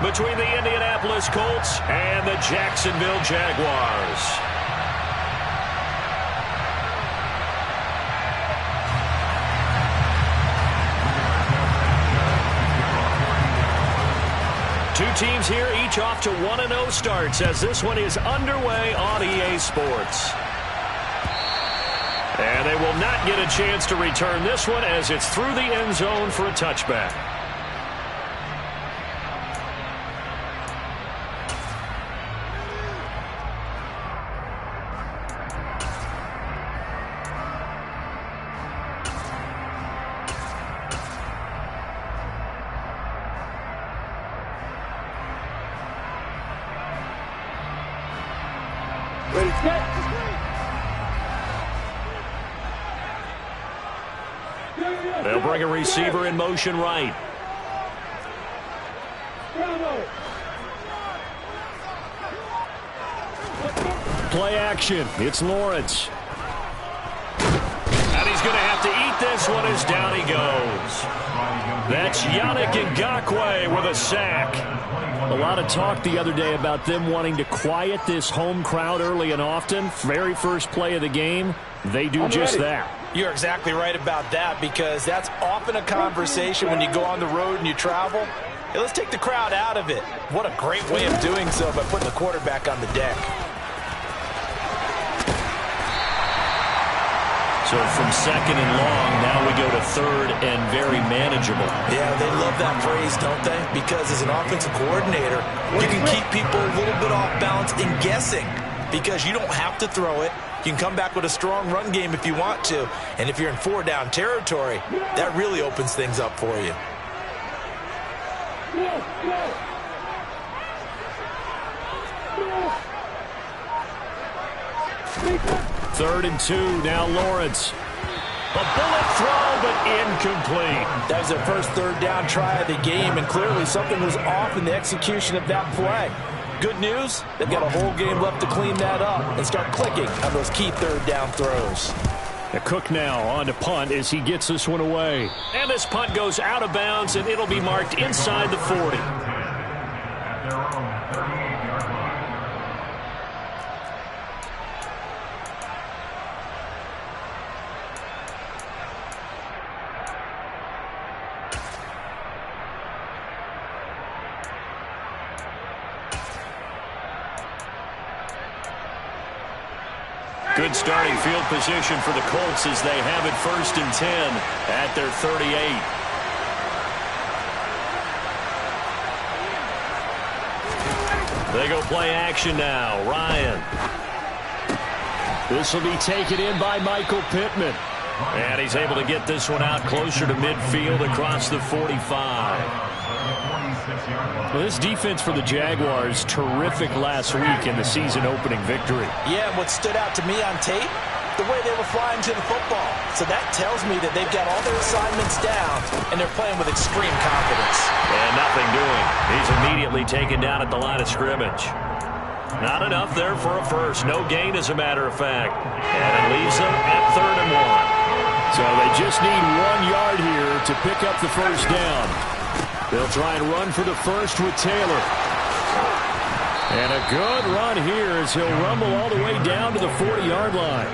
between the Indianapolis Colts and the Jacksonville Jaguars. Two teams here, each off to 1-0 starts as this one is underway on EA Sports. And they will not get a chance to return this one as it's through the end zone for a touchback. They'll bring a receiver in motion right. Play action. It's Lawrence. And he's going to have to eat this one as down he goes. That's Yannick Ngakoue with a sack. A lot of talk the other day about them wanting to quiet this home crowd early and often. Very first play of the game, they do just that. You're exactly right about that, because that's often a conversation when you go on the road and you travel. Hey, let's take the crowd out of it. What a great way of doing so by putting the quarterback on the deck. So from second and long, now we go to third and very manageable. Yeah, they love that phrase, don't they? Because as an offensive coordinator, you can keep people a little bit off balance and guessing, because you don't have to throw it. You can come back with a strong run game if you want to. And if you're in 4-down territory, that really opens things up for you. Third and 2, now Lawrence. A bullet throw, but incomplete. That was their first third down try of the game, and clearly something was off in the execution of that play. Good news, they've got a whole game left to clean that up and start clicking on those key third down throws. Cook now on to punt as he gets this one away. And this punt goes out of bounds, and it'll be marked inside the 40. Good starting field position for the Colts as they have it 1st and 10 at their 38. They go play action now. Ryan. This will be taken in by Michael Pittman. And he's able to get this one out closer to midfield across the 45. Well, this defense for the Jaguars, terrific last week in the season-opening victory. Yeah, and what stood out to me on tape, the way they were flying to the football. So that tells me that they've got all their assignments down, and they're playing with extreme confidence. And nothing doing. He's immediately taken down at the line of scrimmage. Not enough there for a first. No gain, as a matter of fact. And it leaves them at 3rd and 1. So they just need 1 yard here to pick up the first down. They'll try and run for the first with Taylor. And a good run here as he'll rumble all the way down to the 40-yard line.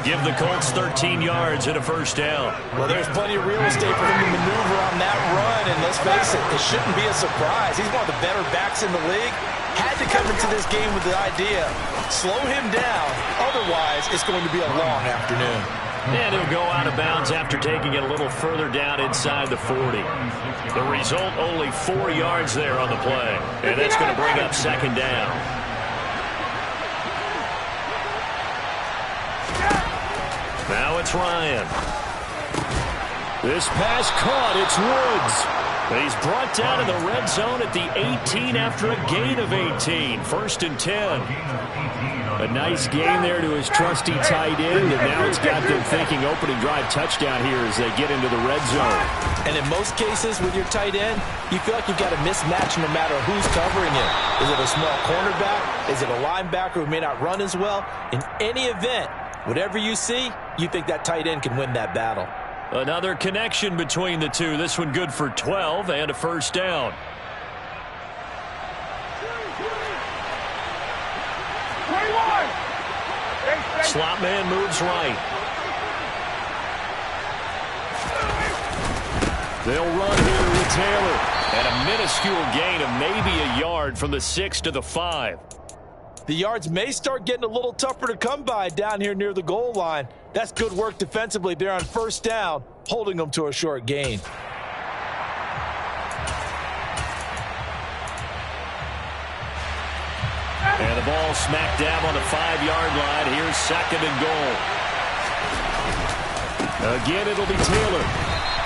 Give the Colts 13 yards and a first down. Well, there's plenty of real estate for him to maneuver on that run, and let's face it, it shouldn't be a surprise. He's one of the better backs in the league. Had to come into this game with the idea, slow him down, otherwise it's going to be a long afternoon. And he'll go out of bounds after taking it a little further down inside the 40. The result, only 4 yards there on the play. And that's going to bring up 2nd down. Now it's Ryan. This pass caught. It's Woods. He's brought down in the red zone at the 18 after a gain of 18. 1st and 10. A nice gain there to his trusty tight end, and now it's got them thinking opening drive touchdown here as they get into the red zone. And in most cases with your tight end, you feel like you've got a mismatch no matter who's covering it. Is it a small cornerback? Is it a linebacker who may not run as well? In any event, whatever you see, you think that tight end can win that battle. Another connection between the two. This one good for 12 and a first down. Slot man moves right. They'll run here with Taylor. And a minuscule gain of maybe a yard from the 6 to the 5. The yards may start getting a little tougher to come by down here near the goal line. That's good work defensively there on first down, holding them to a short gain. And the ball smack dab on the 5-yard line. Here's 2nd and goal. Again, it'll be Taylor.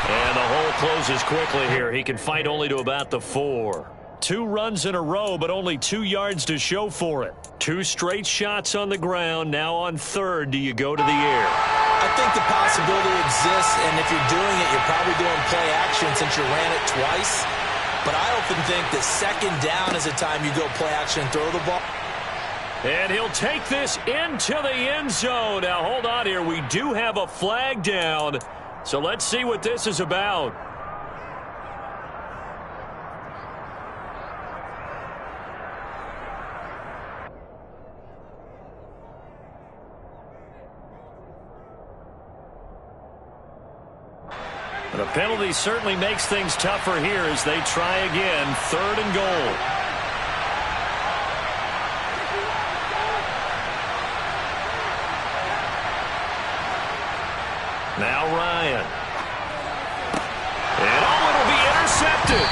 And the hole closes quickly here. He can fight only to about the 4. 2 runs in a row, but only 2 yards to show for it. 2 straight shots on the ground. Now on 3rd, do you go to the air? I think the possibility exists, and if you're doing it, you're probably doing play action since you ran it twice. But I often think that 2nd down is the time you go play action and throw the ball. And he'll take this into the end zone. Now, hold on here. We do have a flag down. So let's see what this is about. The penalty certainly makes things tougher here as they try again. 3rd and goal. Now Ryan. And it'll be intercepted.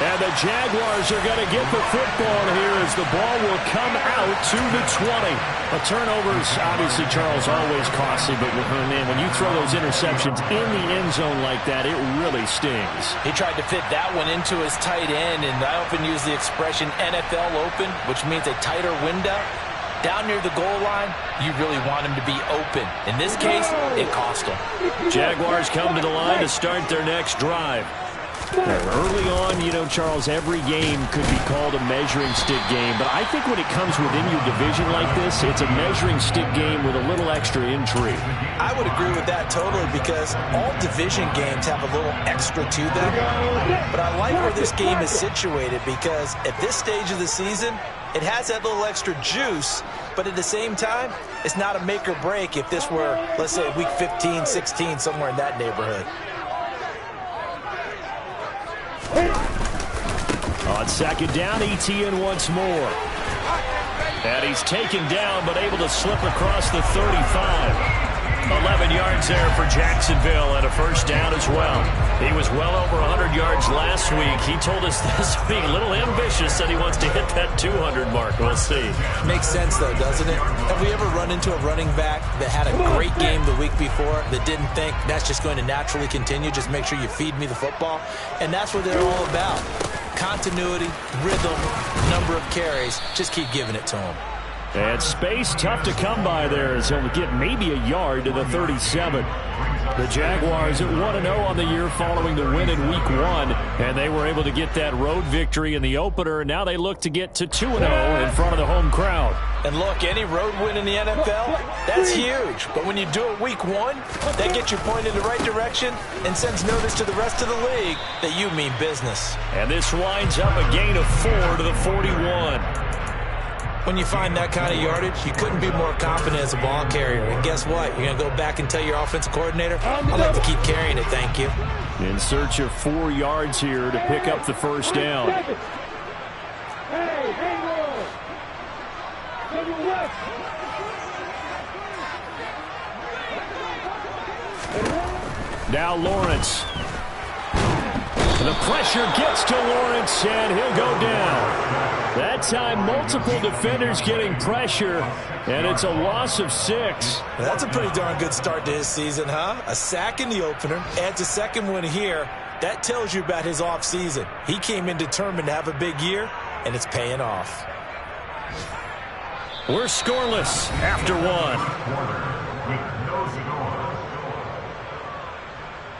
And the Jaguars are going to get the football here as the ball will come out to the 20. A turnover is obviously, Charles, always costly, but man, when you throw those interceptions in the end zone like that, it really stings. He tried to fit that one into his tight end, and I often use the expression NFL open, which means a tighter window. Down near the goal line, you really want him to be open. In this case, it cost him. Jaguars come to the line to start their next drive. Early on, you know, Charles, every game could be called a measuring stick game, but I think when it comes within your division like this, it's a measuring stick game with a little extra intrigue. I would agree with that totally because all division games have a little extra to them, but I like where this game is situated because at this stage of the season, it has that little extra juice, but at the same time, it's not a make or break if this were, let's say, week 15, 16, somewhere in that neighborhood. On 2nd down, ETN once more. And he's taken down, but able to slip across the 35. 11 yards there for Jacksonville and a first down as well. He was well over 100 yards last week. He told us this week, a little ambitious, said he wants to hit that 200 mark. We'll see. Makes sense, though, doesn't it? Have we ever run into a running back that had a great game the week before that didn't think that's just going to naturally continue? Just make sure you feed me the football. And that's what they're all about. Continuity, rhythm, number of carries. Just keep giving it to them. And space tough to come by there as he'll get maybe a yard to the 37. The Jaguars at 1-0 on the year following the win in Week 1. And they were able to get that road victory in the opener. And now they look to get to 2-0 in front of the home crowd. And look, any road win in the NFL, that's huge. But when you do it Week 1, that gets you pointed in the right direction and sends notice to the rest of the league that you mean business. And this winds up a gain of 4 to the 41. When you find that kind of yardage, you couldn't be more confident as a ball carrier. And guess what? You're going to go back and tell your offensive coordinator, I'd like to keep carrying it, thank you. In search of 4 yards here to pick up the first down. Now Lawrence. The pressure gets to Lawrence, and he'll go down. That time, multiple defenders getting pressure, and it's a loss of 6. That's a pretty darn good start to his season, huh? A sack in the opener, adds a second one here. That tells you about his offseason. He came in determined to have a big year, and it's paying off. We're scoreless after 1.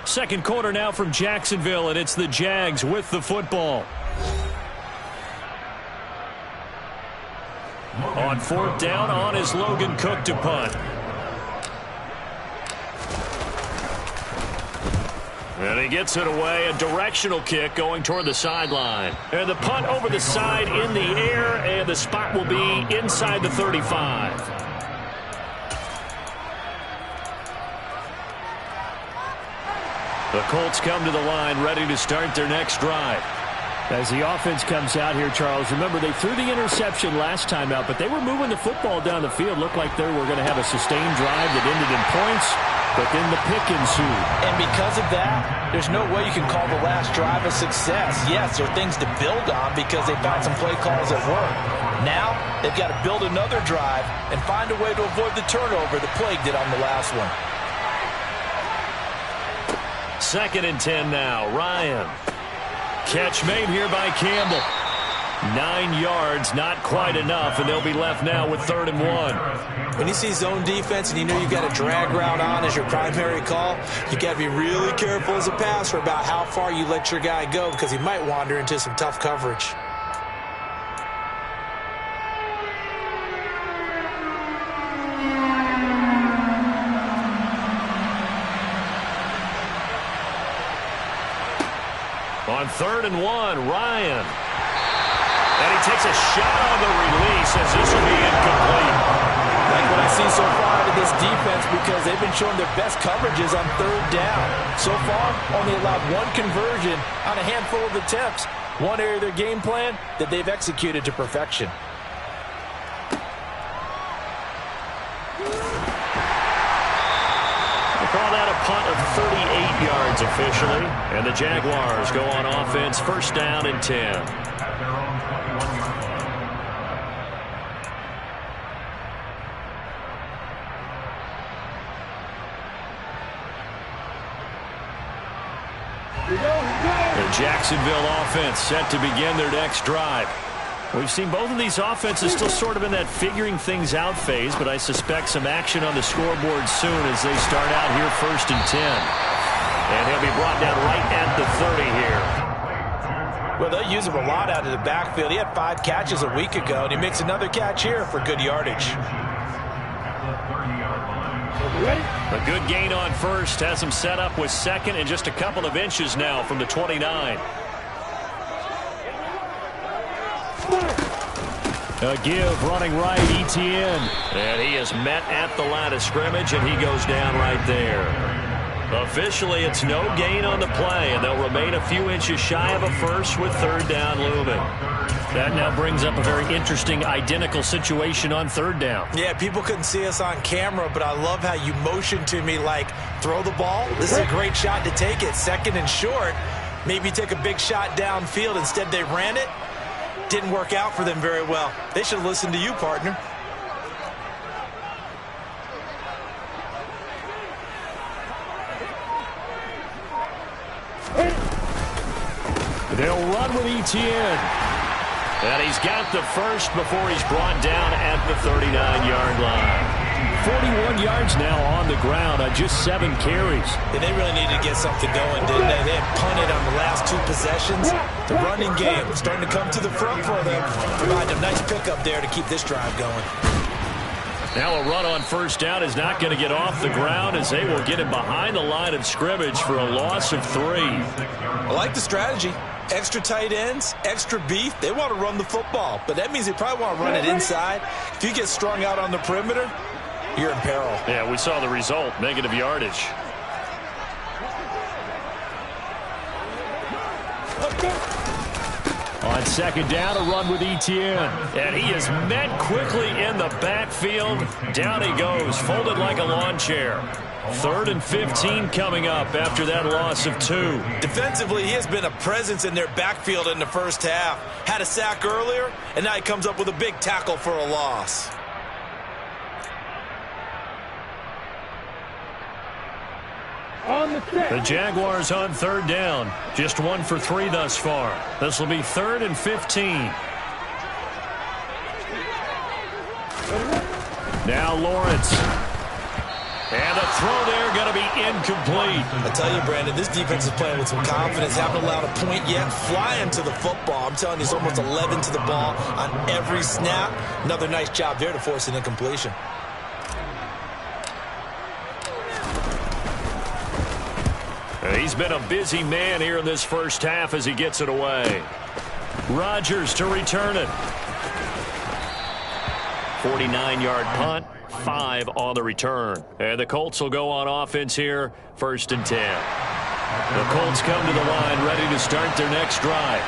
Second quarter now from Jacksonville, and it's the Jags with the football. On 4th down, on is Logan Cook to punt. And he gets it away, a directional kick going toward the sideline. And the punt over the side in the air, and the spot will be inside the 35. The Colts come to the line ready to start their next drive. As the offense comes out here, Charles, remember they threw the interception last time out, but they were moving the football down the field. Looked like they were going to have a sustained drive that ended in points, but then the pick ensued. And because of that, there's no way you can call the last drive a success. Yes, there are things to build on because they found some play calls that work. Now, they've got to build another drive and find a way to avoid the turnover that plagued it on the last one. 2nd and 10 now. Ryan. Catch made here by Campbell. 9 yards, not quite enough, and they'll be left now with 3rd and 1. When you see zone defense and you know you've got a drag route on as your primary call, you got to be really careful as a passer about how far you let your guy go because he might wander into some tough coverage. On 3rd and 1, Ryan. And he takes a shot on the release as this will be incomplete. Like what I see so far out of this defense because they've been showing their best coverages on 3rd down. So far, only allowed 1 conversion on a handful of attempts. One area of their game plan that they've executed to perfection. Call that a punt of 38 yards officially. And the Jaguars go on offense, 1st down and 10. The Jacksonville offense set to begin their next drive. We've seen both of these offenses still sort of in that figuring things out phase, but I suspect some action on the scoreboard soon as they start out here 1st and 10. And he'll be brought down right at the 30 here. Well, they'll use him a lot out of the backfield. He had 5 catches a week ago, and he makes another catch here for good yardage. A good gain on 1st has him set up with 2nd and just a couple of inches now from the 29. A give running right, Etienne. And he is met at the line of scrimmage, and he goes down right there. Officially, it's no gain on the play, and they'll remain a few inches shy of a 1st with 3rd down looming. That now brings up a very interesting identical situation on 3rd down. Yeah, people couldn't see us on camera, but I love how you motioned to me like, throw the ball. This is a great shot to take it. 2nd and short. Maybe take a big shot downfield. Instead, they ran it. Didn't work out for them very well. They should have listened to you, partner. They'll run with Etienne. And he's got the 1st before he's brought down at the 39-yard line. 41 yards now on the ground on just 7 carries. And they really needed to get something going, didn't they? They had punted on the last 2 possessions. The running game starting to come to the front for them. Providing a nice pickup there to keep this drive going. Now a run on 1st down is not going to get off the ground as they will get him behind the line of scrimmage for a loss of 3. I like the strategy. Extra tight ends, extra beef. They want to run the football, but that means they probably want to run it inside. If you get strung out on the perimeter, you're in peril. Yeah, we saw the result, negative yardage. On 2nd down, a run with Etienne. And he is met quickly in the backfield. Down he goes, folded like a lawn chair. 3rd and 15 coming up after that loss of 2. Defensively, he has been a presence in their backfield in the 1st half. Had a sack earlier, and now he comes up with a big tackle for a loss. The Jaguars on 3rd down. Just 1 for 3 thus far. This will be 3rd and 15. Now Lawrence. And the throw there going to be incomplete. I tell you, Brandon, this defense is playing with some confidence. Haven't allowed a point yet. Flying to the football. I'm telling you, it's almost 11 to the ball on every snap. Another nice job there to force an incompletion. He's been a busy man here in this 1st half as he gets it away. Rodgers to return it. 49-yard punt, 5 on the return. And the Colts will go on offense here, 1st and 10. The Colts come to the line ready to start their next drive.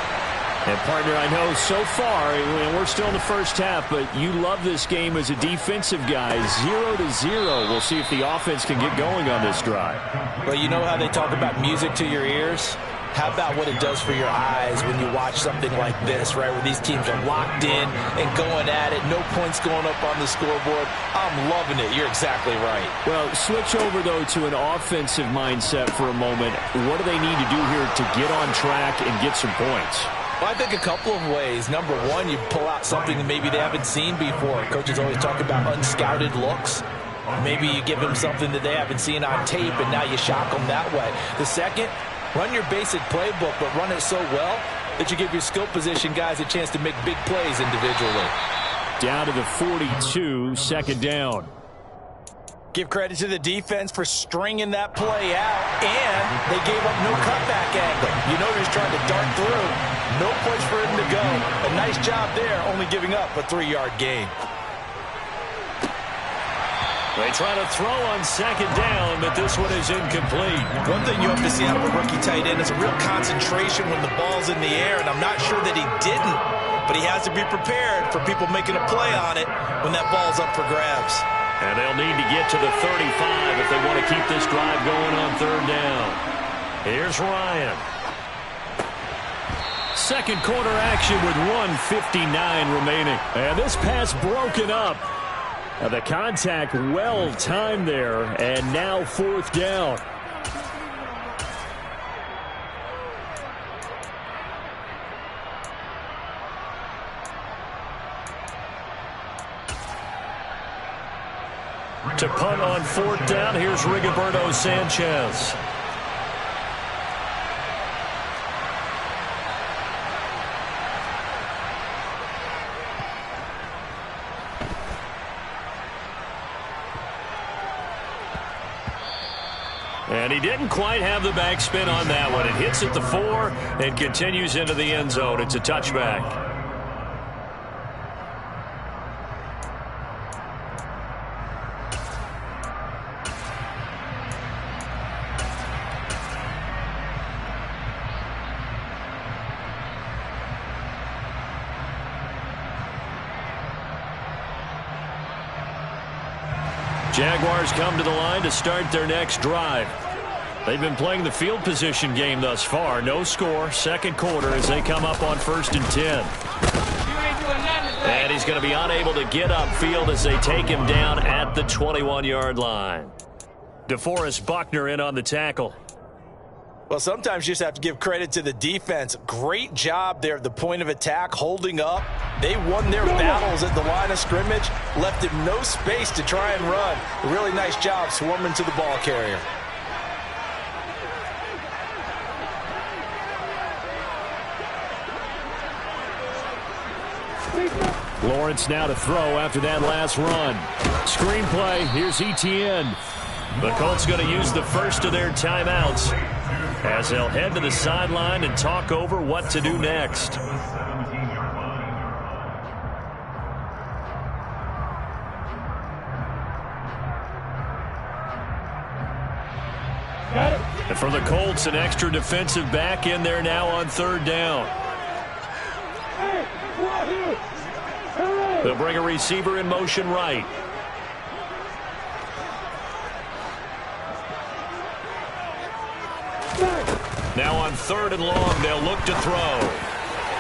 And, partner, I know so far, we're still in the first half, but you love this game as a defensive guy. 0-0. We'll see if the offense can get going on this drive. Well, you know how they talk about music to your ears? How about what it does for your eyes when you watch something like this, right, where these teams are locked in and going at it, no points going up on the scoreboard? I'm loving it. You're exactly right. Well, switch over, though, to an offensive mindset for a moment. What do they need to do here to get on track and get some points? Well, I think a couple of ways. Number one, you pull out something that maybe they haven't seen before. Coaches always talk about unscouted looks. Maybe you give them something that they haven't seen on tape, and now you shock them that way. The second, run your basic playbook, but run it so well that you give your skill position guys a chance to make big plays individually. Down to the 42, second down. Give credit to the defense for stringing that play out, and they gave up no cutback angle. You know he's trying to dart through. No place for him to go. A nice job there, only giving up a 3-yard gain. They try to throw on second down, but this one is incomplete. One thing you have to see out of a rookie tight end is a real concentration when the ball's in the air, and I'm not sure that he didn't, but he has to be prepared for people making a play on it when that ball's up for grabs. And they'll need to get to the 35 if they want to keep this drive going on third down. Here's Ryan. Second quarter action with 1:59 remaining. And this pass broken up. The contact well timed there, and now fourth down. To punt on fourth down, here's Rigoberto Sanchez. And he didn't quite have the backspin on that one. It hits at the 4 and continues into the end zone. It's a touchback. Jaguars come to the line to start their next drive. They've been playing the field position game thus far. No score, second quarter as they come up on 1st and 10. And he's going to be unable to get upfield as they take him down at the 21-yard line. DeForest Buckner in on the tackle. Well, sometimes you just have to give credit to the defense. Great job there at the point of attack, holding up. They won their battles at the line of scrimmage, left him no space to try and run. A really nice job swarming to the ball carrier. Lawrence now to throw after that last run. Screen play, here's Etienne. The Colts going to use the first of their timeouts as they'll head to the sideline and talk over what to do next. And for the Colts, an extra defensive back in there now on third down. They'll bring a receiver in motion right. Now on third and long, they'll look to throw.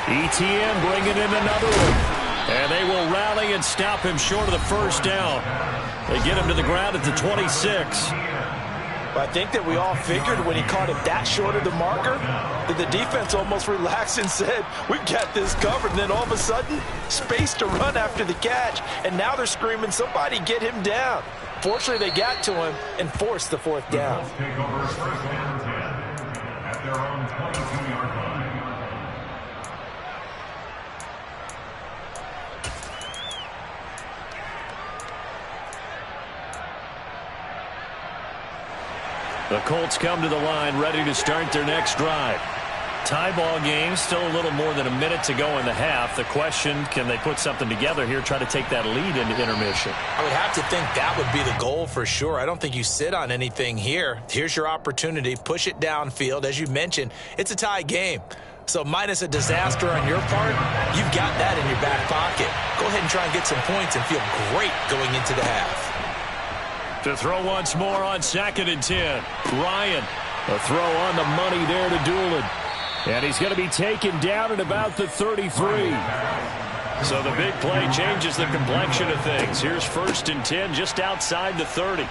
Etienne bringing in another one. And they will rally and stop him short of the first down. They get him to the ground at the 26. I think that we all figured when he caught him that short of the marker that the defense almost relaxed and said, we've got this covered. And then all of a sudden, space to run after the catch. And now they're screaming, somebody get him down. Fortunately, they got to him and forced the fourth down. At their own 22-yard line. The Colts come to the line ready to start their next drive. Tie ball game, still a little more than a minute to go in the half. The question, can they put something together here, try to take that lead into intermission? I would have to think that would be the goal for sure. I don't think you sit on anything here. Here's your opportunity. Push it downfield. As you mentioned, it's a tie game. So minus a disaster on your part, you've got that in your back pocket. Go ahead and try and get some points and feel great going into the half. To throw once more on 2nd and 10. Ryan, a throw on the money there to Doolin. And he's going to be taken down at about the 33. So the big play changes the complexion of things. Here's 1st and 10 just outside the 30.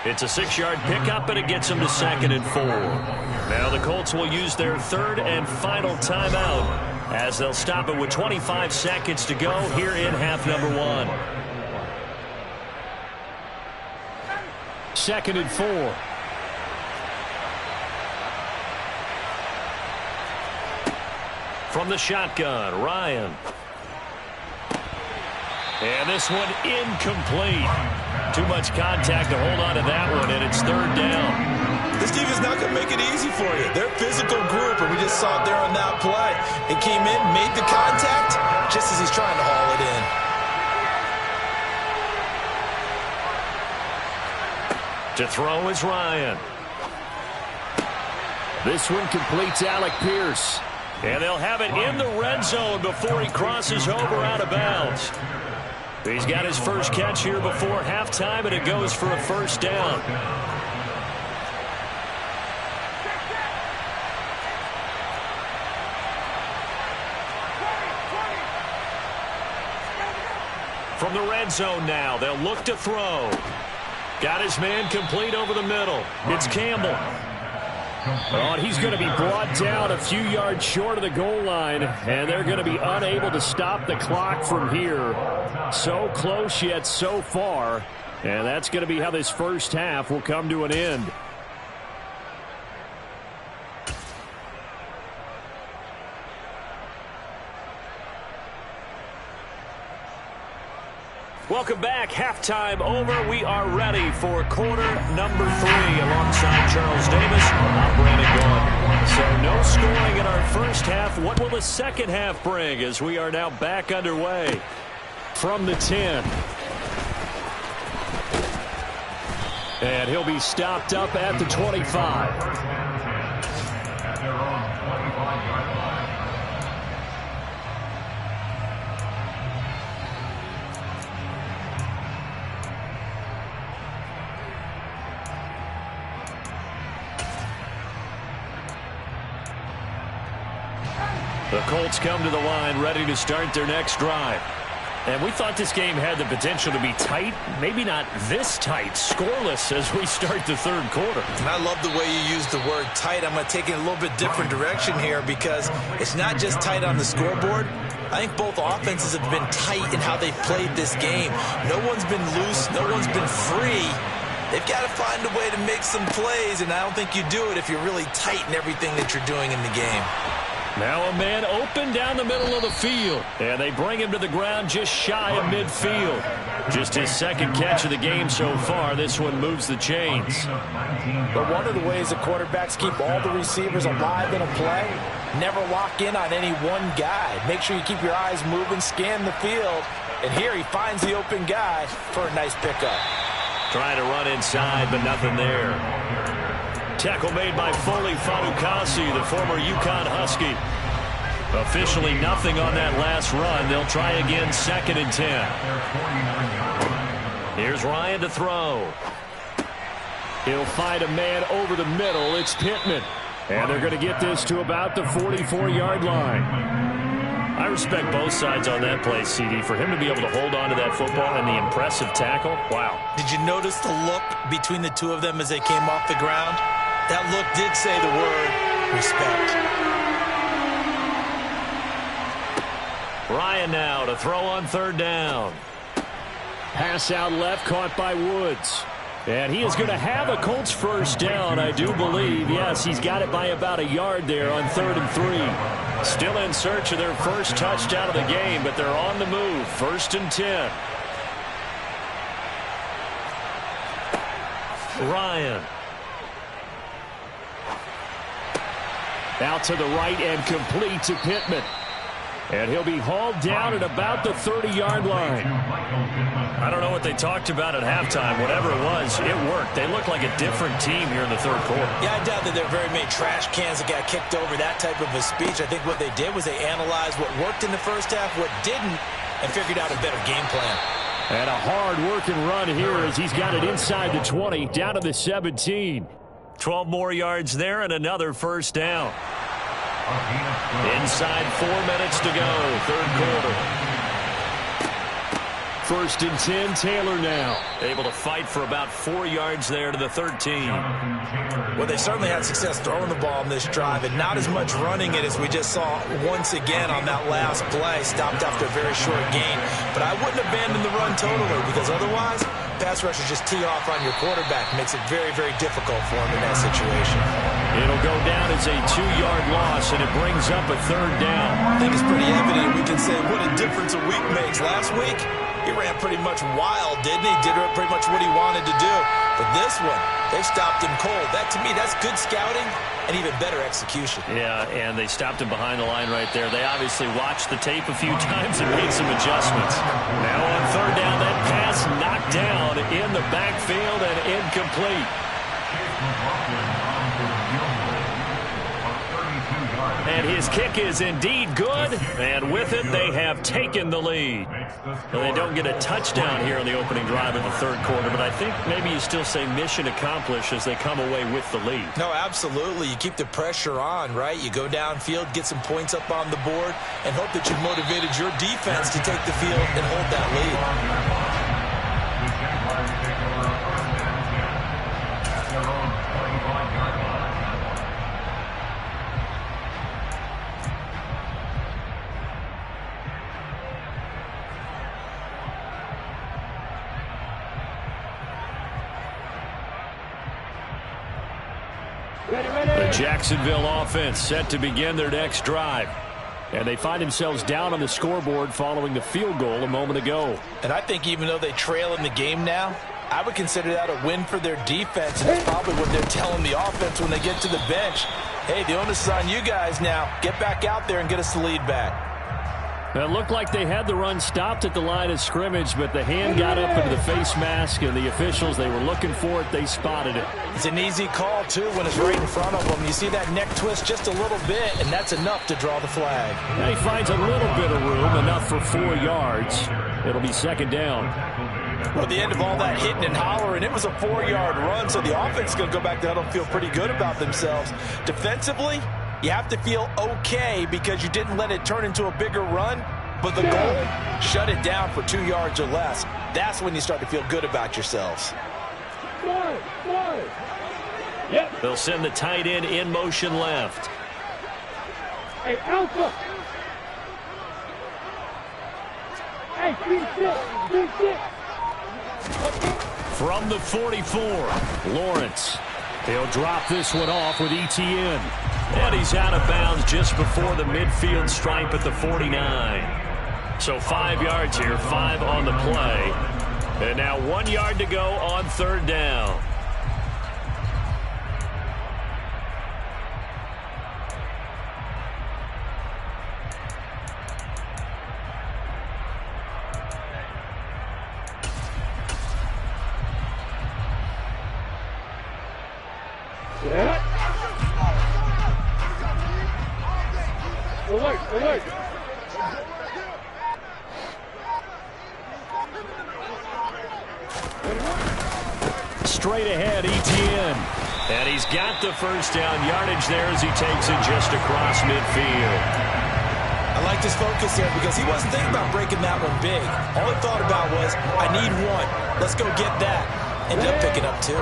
It's a 6-yard pickup, and it gets them to 2nd and 4. Now the Colts will use their 3rd and final timeout as they'll stop it with 25 seconds to go here in half number 1. 2nd and 4. From the shotgun, Ryan. And this one incomplete. Too much contact to hold on to that one, and it's 3rd down. This team is not going to make it easy for you. They're a physical group, and we just saw it there on that play. It came in, made the contact, just as he's trying to haul it in. To throw is Ryan. This one completes Alec Pierce. And they'll have it in the red zone before he crosses over out of bounds. He's got his first catch here before halftime, and it goes for a 1st down. From the red zone now, they'll look to throw. Got his man complete over the middle. It's Campbell. Oh, and he's going to be brought down a few yards short of the goal line, and they're going to be unable to stop the clock from here. So close yet so far, and that's going to be how this first half will come to an end. Welcome back. Halftime over. We are ready for quarter number 3 alongside Charles Davis. I'm Brandon Gaudin. So no scoring in our first half. What will the second half bring as we are now back underway from the 10? And he'll be stopped up at the 25. The Colts come to the line ready to start their next drive. And we thought this game had the potential to be tight, maybe not this tight, scoreless as we start the 3rd quarter. And I love the way you use the word tight. I'm going to take it in a little bit different direction here because it's not just tight on the scoreboard. I think both offenses have been tight in how they've played this game. No one's been loose. No one's been free. They've got to find a way to make some plays, and I don't think you do it if you're really tight in everything that you're doing in the game. Now a man open down the middle of the field. And they bring him to the ground just shy of midfield. Just his 2nd catch of the game so far. This one moves the chains. But one of the ways that quarterbacks keep all the receivers alive in a play, never lock in on any one guy. Make sure you keep your eyes moving, scan the field. And here he finds the open guy for a nice pickup. Trying to run inside, but nothing there. Tackle made by Foley Fatukasi, the former UConn Husky. Officially nothing on that last run. They'll try again 2nd and 10. Here's Ryan to throw. He'll find a man over the middle. It's Pittman. And they're going to get this to about the 44-yard line. I respect both sides on that play, CD. For him to be able to hold on to that football and the impressive tackle, wow. Did you notice the look between the two of them as they came off the ground? That look did say the word respect. Ryan now to throw on 3rd down. Pass out left, caught by Woods. And he is going to have a Colts 1st down, I do believe. Yes, he's got it by about a yard there on 3rd and 3. Still in search of their first touchdown of the game, but they're on the move. 1st and 10. Out to the right and complete to Pittman. And he'll be hauled down at about the 30-yard line. I don't know what they talked about at halftime. Whatever it was, it worked. They look like a different team here in the third quarter. Yeah, I doubt that there are very many trash cans that got kicked over that type of a speech. I think what they did was they analyzed what worked in the first half, what didn't, and figured out a better game plan. And a hard-working run here as he's got it inside the 20, down to the 17. 12 more yards there and another first down. Inside 4 minutes to go, third quarter. First and 10, Taylor now. Able to fight for about 4 yards there to the 13. Well, they certainly had success throwing the ball in this drive, and not as much running it as we just saw once again on that last play. Stopped after a very short gain. But I wouldn't abandon the run totally, because otherwise, pass rushers just tee off on your quarterback. Makes it very, very difficult for him in that situation. It'll go down as a 2-yard loss, and it brings up a third down. I think it's pretty evident. We can say what a difference a week makes. Last week, he ran pretty much wild, didn't he? Did pretty much what he wanted to do. But this one, they stopped him cold. That, to me, that's good scouting and even better execution. Yeah, and they stopped him behind the line right there. They obviously watched the tape a few times and made some adjustments. Now on third down, that pass knocked down in the backfield and incomplete. And his kick is indeed good, and with it, they have taken the lead. Well, they don't get a touchdown here on the opening drive of the third quarter, but I think maybe you still say mission accomplished as they come away with the lead. No, absolutely. You keep the pressure on, right? You go downfield, get some points up on the board, and hope that you've motivated your defense to take the field and hold that lead. The Jacksonville offense set to begin their next drive. And they find themselves down on the scoreboard following the field goal a moment ago. And I think even though they trail in the game now, I would consider that a win for their defense. And it's probably what they're telling the offense when they get to the bench. Hey, the onus is on you guys now. Get back out there and get us the lead back. It looked like they had the run stopped at the line of scrimmage, but the hand got up into the face mask, and the officials, they were looking for it. They spotted it. It's an easy call, too, when it's right in front of them. You see that neck twist just a little bit, and that's enough to draw the flag. And he finds a little bit of room, enough for 4 yards. It'll be second down. Well, at the end of all that hitting and hollering, it was a 4-yard run, so the offense is going to go back there and feel pretty good about themselves. Defensively, you have to feel okay because you didn't let it turn into a bigger run, but the goal, shut it down for 2 yards or less. That's when you start to feel good about yourselves. They'll send the tight end in motion left. Hey, Alpha! Hey, 3-6! From the 44, Lawrence. He'll drop this one off with ETN. And he's out of bounds just before the midfield stripe at the 49. So 5 yards here, 5 on the play. And now 1 yard to go on third down. Alert! Straight ahead, ETN. And he's got the first down yardage there as he takes it just across midfield. I like his focus there because he wasn't thinking about breaking that one big. All he thought about was, I need one. Let's go get that. Ended up picking up 2.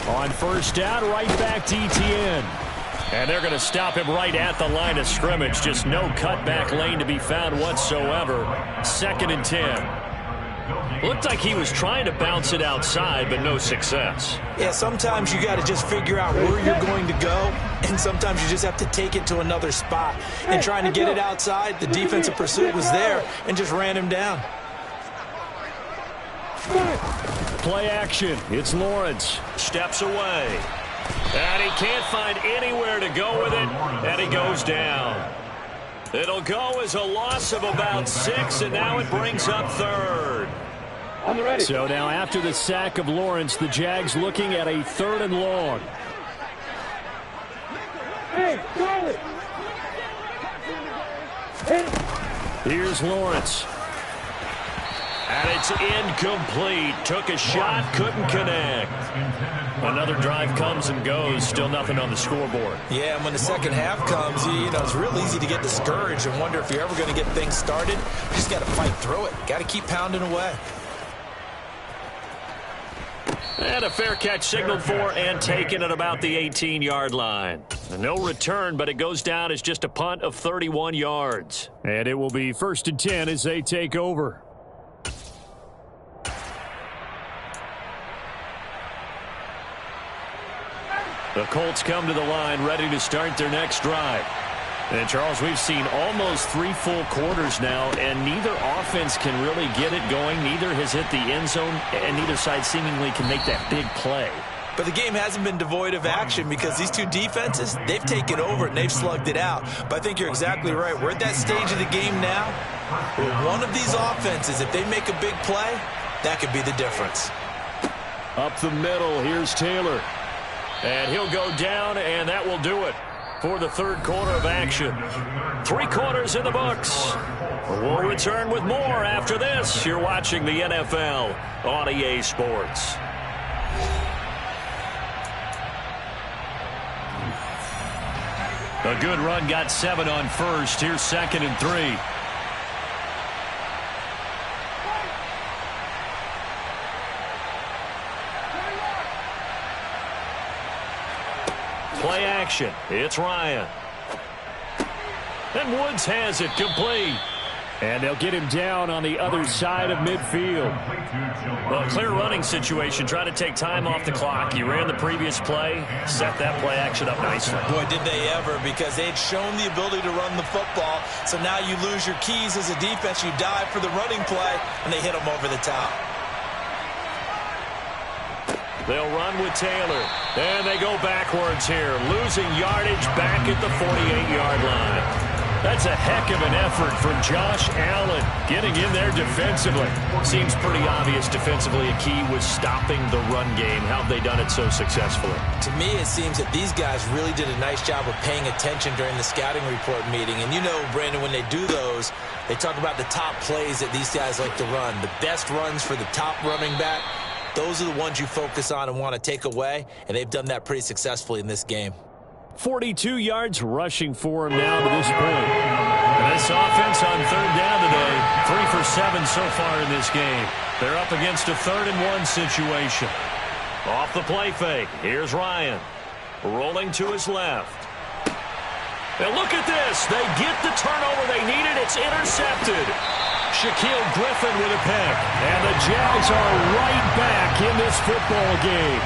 On first down, right back to ETN. And they're going to stop him right at the line of scrimmage. Just no cutback lane to be found whatsoever. 2nd and 10. Looked like he was trying to bounce it outside, but no success. Yeah, sometimes you got to just figure out where you're going to go, and sometimes you just have to take it to another spot. And trying to get it outside, the defensive pursuit was there and just ran him down. play action. It's Lawrence. Steps away. And he can't find anywhere to go with it, and he goes down. It'll go as a loss of about 6, and now it brings up third. On the ready. So now after the sack of Lawrence, the Jags looking at a 3rd and long. Hey, Charlie. Here's Lawrence. And it's incomplete. Took a shot, couldn't connect. Another drive comes and goes. Still nothing on the scoreboard. Yeah, and when the second half comes, you know, it's real easy to get discouraged and wonder if you're ever going to get things started. You just got to fight through it. Got to keep pounding away. And a fair catch signaled for and taken at about the 18-yard line. No return, but it goes down as just a punt of 31 yards. And it will be 1st and 10 as they take over. The Colts come to the line ready to start their next drive. And, Charles, we've seen almost 3 full quarters now, and neither offense can really get it going. Neither has hit the end zone, and neither side seemingly can make that big play. But the game hasn't been devoid of action because these two defenses, they've taken over and they've slugged it out. But I think you're exactly right. We're at that stage of the game now where one of these offenses, if they make a big play, that could be the difference. Up the middle, here's Taylor. And he'll go down, and that will do it for the 3rd quarter of action. 3 quarters in the books. We'll return with more after this. You're watching the NFL on EA Sports. A good run, got 7 on first. Here's 2nd and 3. Play action. It's Ryan. And Woods has it complete. And they'll get him down on the other side of midfield. Well, a clear running situation. Trying to take time off the clock. He ran the previous play. Set that play action up nicely. Boy, did they ever, because they'd shown the ability to run the football. So now you lose your keys as a defense. You dive for the running play, and they hit them over the top. They'll run with Taylor. And they go backwards here. Losing yardage back at the 48-yard line. That's a heck of an effort from Josh Allen getting in there defensively. Seems pretty obvious defensively a key was stopping the run game. How have they done it so successfully? To me, it seems that these guys really did a nice job of paying attention during the scouting report meeting. And you know, Brandon, when they do those, they talk about the top plays that these guys like to run. The best runs for the top running back. Those are the ones you focus on and want to take away, and they've done that pretty successfully in this game. 42 yards rushing for him now to this point. This offense on 3rd down today, 3 for 7 so far in this game. They're up against a 3rd and 1 situation. Off the play fake, here's Ryan. Rolling to his left. And look at this. They get the turnover they needed. It's intercepted. Shaquille Griffin with a pick. And the Jags are right back in this football game.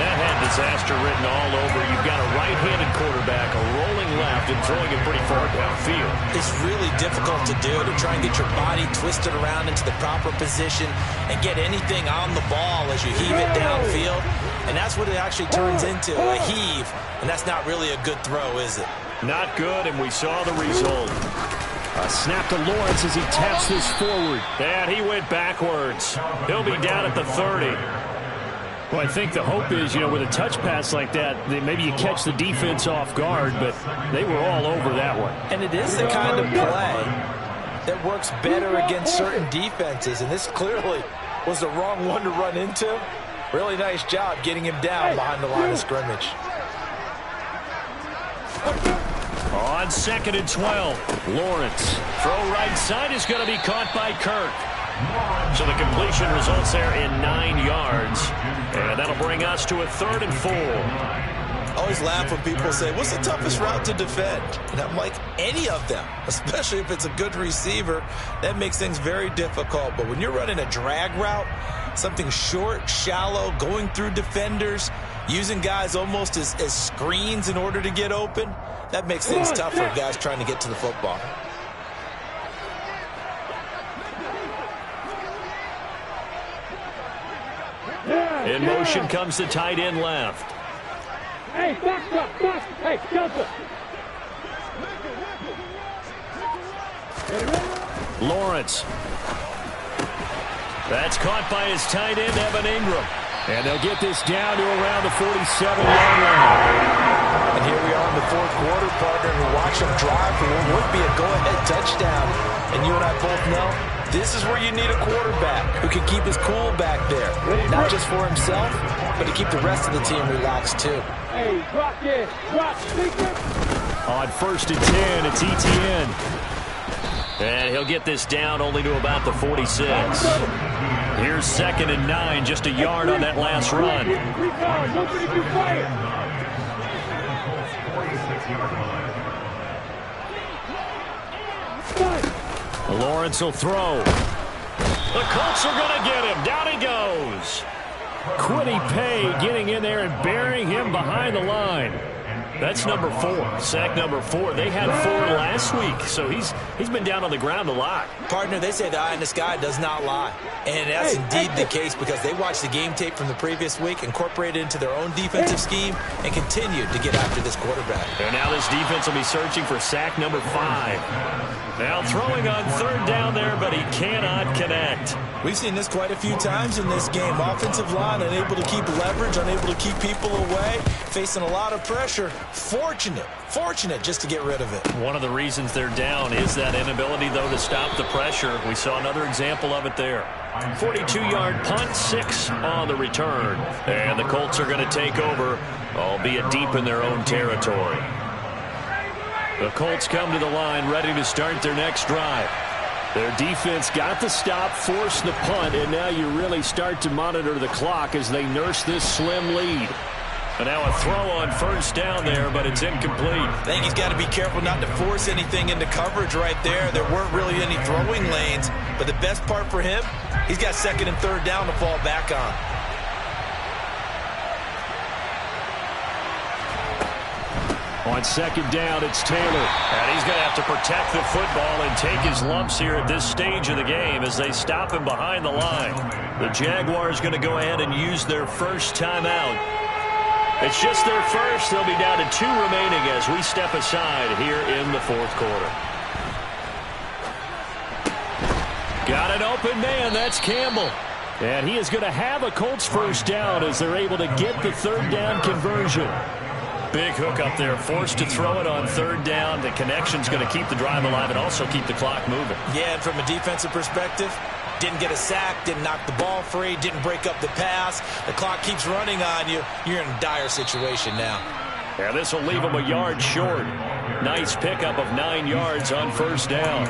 That had disaster written all over. You've got a right-handed quarterback, a rolling left, and throwing it pretty far downfield. It's really difficult to do, to try and get your body twisted around into the proper position and get anything on the ball as you heave it downfield. And that's what it actually turns into, a heave. And that's not really a good throw, is it? Not good, and we saw the result. A snap to Lawrence as he taps this forward. And he went backwards. He'll be down at the 30. Well, I think the hope is, with a touch pass like that, maybe you catch the defense off guard, but they were all over that one. And it is the kind of play that works better against certain defenses, and this clearly was the wrong one to run into. Really nice job getting him down behind the line of scrimmage. On 2nd and 12, Lawrence. Throw right side is going to be caught by Kirk. So the completion results there in 9 yards. And that'll bring us to a 3rd and 4. I always laugh when people say, what's the toughest route to defend? And I'm like, any of them, especially if it's a good receiver. That makes things very difficult. But when you're running a drag route, something short, shallow, going through defenders, using guys almost as screens in order to get open, that makes things tough for guys trying to get to the football. In motion comes the tight end left. Hey, box up, box. Hey, Delta. Lawrence. That's caught by his tight end, Evan Ingram. And they'll get this down to around the 47-yard line. And here we are in the fourth quarter, partner, and we're watching them drive for what would be a go-ahead touchdown. And you and I both know this is where you need a quarterback who can keep his cool back there. Not just for himself, but to keep the rest of the team relaxed too. Hey, drop it. Drop, speaker. On 1st and 10, it's ETN. And he'll get this down only to about the 46. Here's 2nd and 9, just a yard on that last run. Lawrence will throw. The Colts are going to get him. Down he goes. Quiddy Pay getting in there and burying him behind the line. That's number 4. Sack number 4. They had 4 last week, so he's been down on the ground a lot. Partner, they say the eye in the sky does not lie. And that's indeed the case because they watched the game tape from the previous week, incorporated it into their own defensive scheme, and continued to get after this quarterback. And now this defense will be searching for sack number 5. Now throwing on 3rd down there, but he cannot connect. We've seen this quite a few times in this game. Offensive line unable to keep leverage, unable to keep people away, facing a lot of pressure. Fortunate just to get rid of it. One of the reasons they're down is that inability, though, to stop the pressure. We saw another example of it there. 42-yard punt, 6 on the return. And the Colts are going to take over, albeit deep in their own territory. The Colts come to the line ready to start their next drive. Their defense got the stop, forced the punt, and now you really start to monitor the clock as they nurse this slim lead. And now a throw on 1st down there, but it's incomplete. I think he's got to be careful not to force anything into coverage right there. There weren't really any throwing lanes, but the best part for him, he's got 2nd and 3rd down to fall back on. On 2nd down, it's Taylor. And he's going to have to protect the football and take his lumps here at this stage of the game as they stop him behind the line. The Jaguars going to go ahead and use their first timeout. It's just their first. They'll be down to 2 remaining as we step aside here in the 4th quarter. Got an open man. That's Campbell. And he is going to have a Colts first down as they're able to get the 3rd down conversion. Big hook up there, forced to throw it on 3rd down. The connection's going to keep the drive alive and also keep the clock moving. Yeah, and from a defensive perspective, didn't get a sack, didn't knock the ball free, didn't break up the pass. The clock keeps running on you. You're in a dire situation now. Yeah, this will leave him a yard short. Nice pickup of 9 yards on 1st down.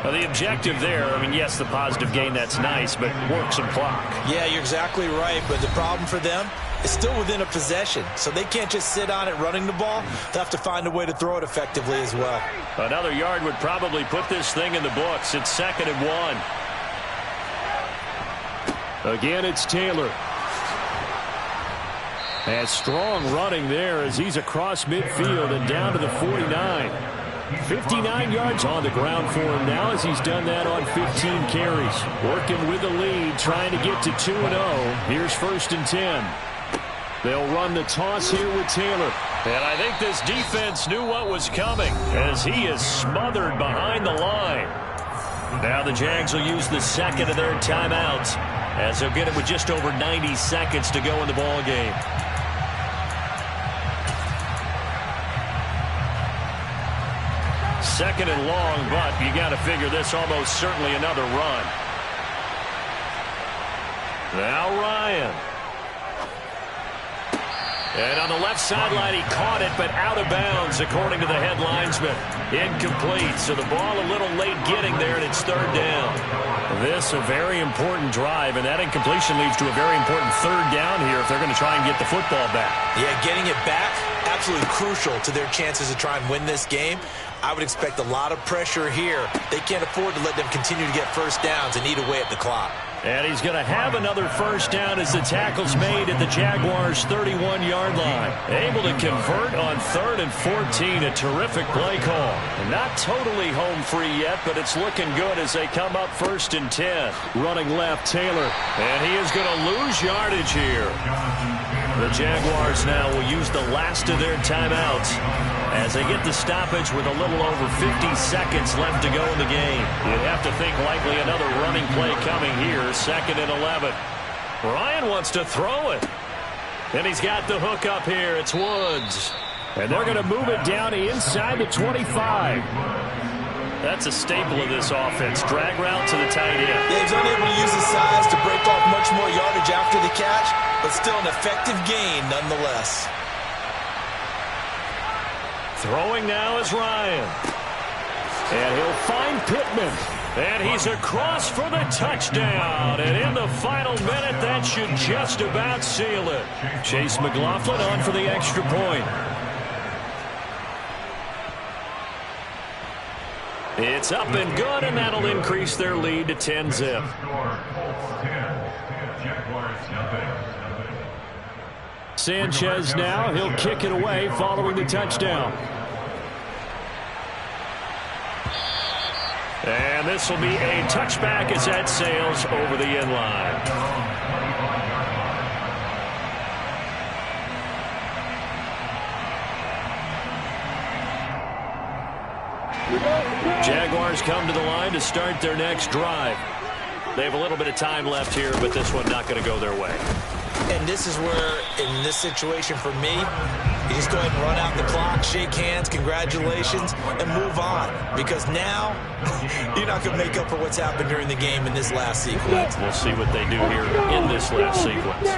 Now, the objective there, I mean, yes, the positive gain, that's nice, but work some clock. Yeah, you're exactly right, but the problem for them is still within a possession, so they can't just sit on it running the ball. They'll have to find a way to throw it effectively as well. Another yard would probably put this thing in the books. It's 2nd and 1. Again, it's Taylor. And strong running there as he's across midfield and down to the 49. 59 yards on the ground for him now as he's done that on 15 carries. Working with the lead, trying to get to 2-0. Here's 1st and 10. They'll run the toss here with Taylor. And I think this defense knew what was coming as he is smothered behind the line. Now the Jags will use the 2nd of their timeouts as they'll get it with just over 90 seconds to go in the ball game. Second and long, but you got to figure this almost certainly another run. Now Ryan. And on the left sideline, he caught it, but out of bounds, according to the head linesman. Incomplete, so the ball a little late getting there, and it's 3rd down. This a very important drive, and that incompletion leads to a very important 3rd down here if they're going to try and get the football back. Yeah, getting it back, absolutely crucial to their chances to try and win this game. I would expect a lot of pressure here. They can't afford to let them continue to get 1st downs and eat away at the clock. And he's going to have another first down as the tackle's made at the Jaguars' 31-yard line. Able to convert on 3rd and 14. A terrific play call. And not totally home free yet, but it's looking good as they come up 1st and 10. Running left, Taylor. And he is going to lose yardage here. The Jaguars now will use the last of their timeouts as they get the stoppage with a little over 50 seconds left to go in the game. You'd have to think likely another running play coming here, 2nd and 11. Ryan wants to throw it. And he's got the hook up here. It's Woods. And they're going to move it down inside the 25. That's a staple of this offense. Drag route to the tight end. Yeah, he's unable to use his size to break off much more yardage after the catch, but still an effective gain nonetheless. Throwing now is Ryan. And he'll find Pittman. And he's across for the touchdown. And in the final minute, that should just about seal it. Chase McLaughlin on for the extra point. It's up and good, and that'll increase their lead to 10-zip. Sanchez now, he'll kick it away following the touchdown. And this will be a touchback as that sails over the end line. Jaguars come to the line to start their next drive. They have a little bit of time left here, but this one not going to go their way. And this is where, in this situation for me, you just go ahead and run out the clock, shake hands, congratulations, and move on. Because now, you're not going to make up for what's happened during the game in this last sequence. We'll see what they do here in this last sequence.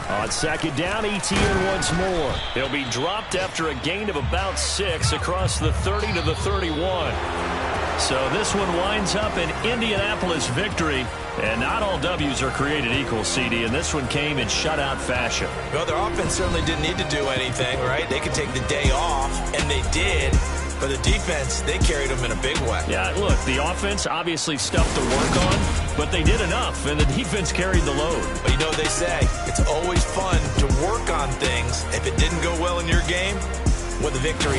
On 2nd down, ETN once more. He'll be dropped after a gain of about 6 across the 30 to the 31. So this one winds up an Indianapolis victory. And not all W's are created equal, CD, and this one came in shutout fashion. Well, their offense certainly didn't need to do anything, right? They could take the day off, and they did. But the defense, they carried them in a big way. Yeah, look, the offense obviously stuff to work on, but they did enough, and the defense carried the load. But you know what they say, it's always fun to work on things. If it didn't go well in your game, with a victory